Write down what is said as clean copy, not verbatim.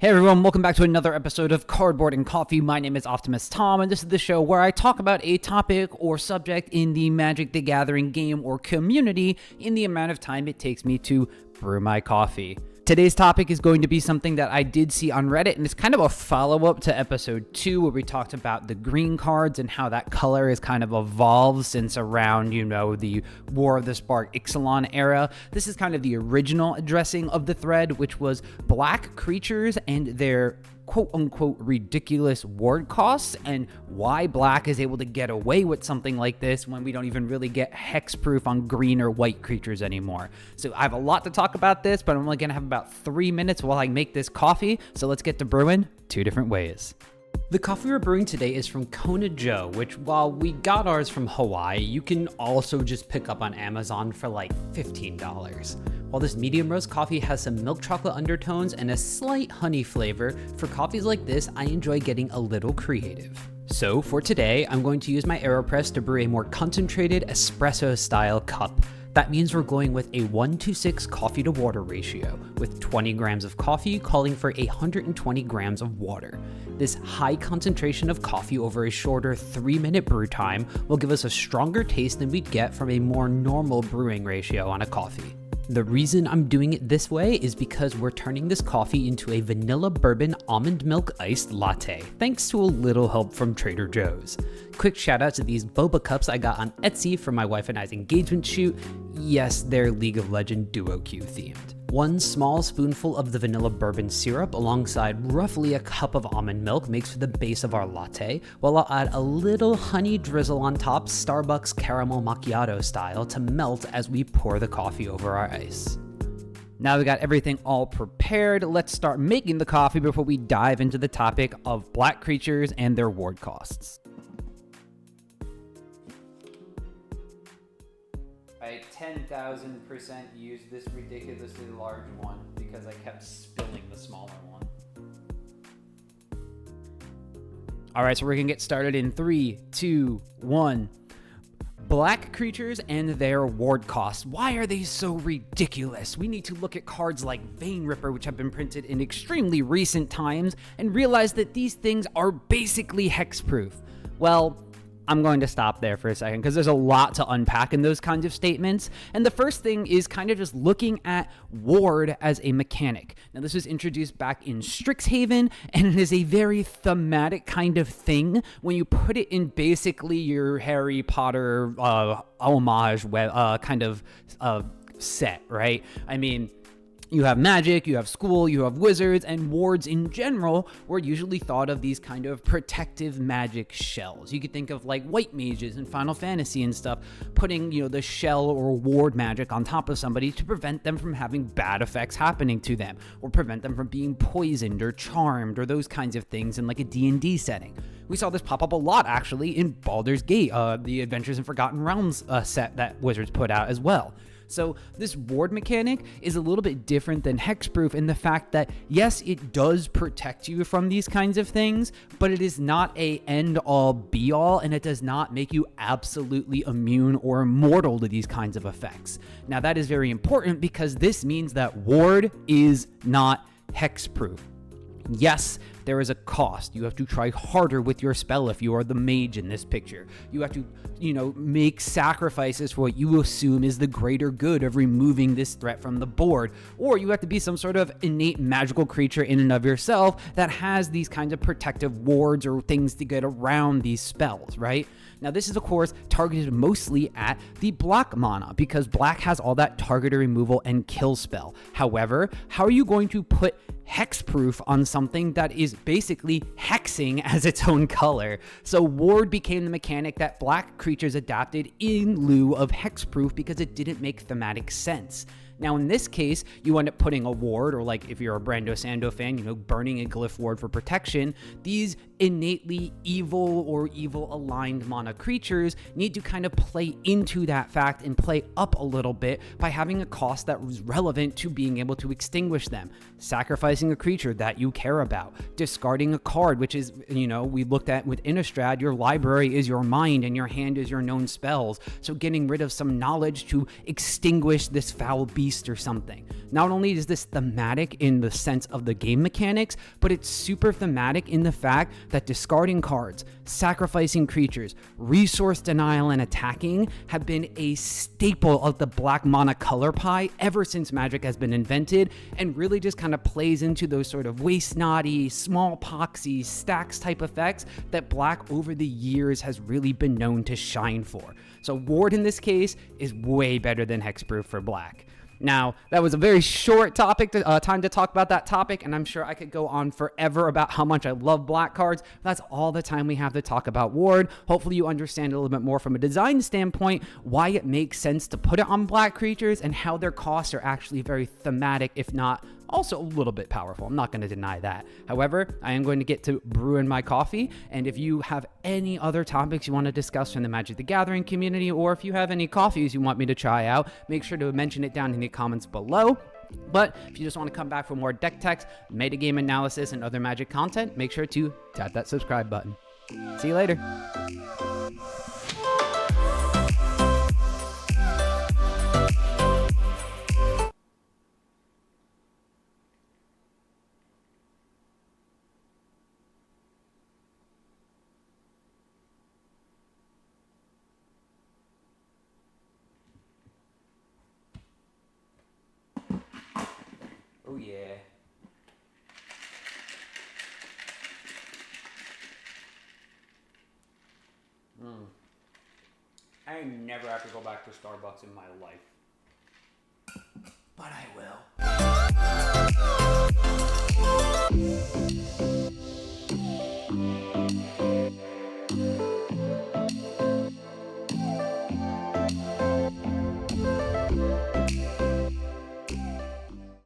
Hey everyone, welcome back to another episode of Cardboard and Coffee. My name is Optimus Tom, and this is the show where I talk about a topic or subject in the Magic the Gathering game or community in the amount of time it takes me to brew my coffee. Today's topic is going to be something that I did see on Reddit, and it's kind of a follow-up to episode 2 where we talked about the green cards and how that color has kind of evolved since around, the War of the Spark Ixalan era. This is kind of the original addressing of the thread, which was black creatures and their quote-unquote ridiculous ward costs, and why black is able to get away with something like this when we don't even really get hexproof on green or white creatures anymore. So I have a lot to talk about this, but I'm only gonna have about 3 minutes while I make this coffee, so let's get to brewing 2 different ways. The coffee we're brewing today is from Kona Joe, which while we got ours from Hawaii, you can also just pick up on Amazon for like $15. While this medium roast coffee has some milk chocolate undertones and a slight honey flavor, for coffees like this, I enjoy getting a little creative. So for today, I'm going to use my AeroPress to brew a more concentrated espresso style cup. That means we're going with a 1:6 coffee to water ratio, with 20 grams of coffee calling for 120 grams of water. This high concentration of coffee over a shorter 3-minute brew time will give us a stronger taste than we'd get from a more normal brewing ratio on a coffee. The reason I'm doing it this way is because we're turning this coffee into a vanilla bourbon almond milk iced latte, thanks to a little help from Trader Joe's. Quick shout out to these boba cups I got on Etsy for my wife and I's engagement shoot. Yes, they're League of Legends duo queue themed. 1 small spoonful of the vanilla bourbon syrup alongside roughly a cup of almond milk makes for the base of our latte, while I'll add a little honey drizzle on top, Starbucks caramel macchiato style, to melt as we pour the coffee over our ice. Now we got everything all prepared, let's start making the coffee before we dive into the topic of black creatures and their ward costs. I 10,000% used this ridiculously large one because I kept spilling the smaller one. All right, so we're gonna get started in 3, 2, 1. Black creatures and their ward costs. Why are they so ridiculous? We need to look at cards like Vein Ripper, which have been printed in extremely recent times, and realize that these things are basically hexproof. Well, I'm going to stop there for a second because there's a lot to unpack in those kinds of statements. And the first thing is kind of just looking at ward as a mechanic. Now, this was introduced back in Strixhaven, and it is a very thematic kind of thing when you put it in basically your Harry Potter homage kind of set, right? I mean, you have magic, you have school, you have wizards, and wards in general were usually thought of these kind of protective magic shells. You could think of like white mages in Final Fantasy and stuff, putting, the shell or ward magic on top of somebody to prevent them from having bad effects happening to them, or prevent them from being poisoned or charmed, or those kinds of things in like a D&D setting. We saw this pop up a lot actually in Baldur's Gate, the Adventures in Forgotten Realms set that Wizards put out as well. So this ward mechanic is a little bit different than hexproof in the fact that, yes, it does protect you from these kinds of things, but it is not a end-all be-all, and it does not make you absolutely immune or immortal to these kinds of effects. Now, that is very important because this means that ward is not hexproof. Yes, there is a cost. You have to try harder with your spell if you are the mage in this picture. You have to, make sacrifices for what you assume is the greater good of removing this threat from the board. Or you have to be some sort of innate magical creature in and of yourself that has these kinds of protective wards or things to get around these spells, right? Now, this is, of course, targeted mostly at the black mana because black has all that targeted removal and kill spell. However, how are you going to put hexproof on something that is basically hexing as its own color? So ward became the mechanic that black creatures adapted in lieu of hexproof because it didn't make thematic sense. Now, in this case, you end up putting a ward, or like if you're a Brando Sando fan, burning a glyph ward for protection. These innately evil or evil aligned mana creatures need to kind of play into that fact and play up a little bit by having a cost that was relevant to being able to extinguish them. Sacrificing a creature that you care about, discarding a card, which is, we looked at with Innistrad, your library is your mind and your hand is your known spells. So getting rid of some knowledge to extinguish this foul beast beast or something. Not only is this thematic in the sense of the game mechanics, but it's super thematic in the fact that discarding cards, sacrificing creatures, resource denial, and attacking have been a staple of the black mana color pie ever since Magic has been invented, and really just kind of plays into those sort of waste naughty, small poxy, stacks type effects that black over the years has really been known to shine for. So Ward in this case is way better than Hexproof for black. Now, that was a very short time to talk about that topic, and I'm sure I could go on forever about how much I love black cards. That's all the time we have to talk about Ward. Hopefully you understand a little bit more from a design standpoint why it makes sense to put it on black creatures and how their costs are actually very thematic, if not also a little bit powerful. I'm not going to deny that. However, I am going to get to brewing my coffee, and if you have any other topics you want to discuss from the Magic the Gathering community, or if you have any coffees you want me to try out, make sure to mention it down in the comments below. But if you just want to come back for more deck techs, metagame analysis, and other Magic content, make sure to tap that subscribe button. See you later. Oh yeah. I never have to go back to Starbucks in my life. But I will.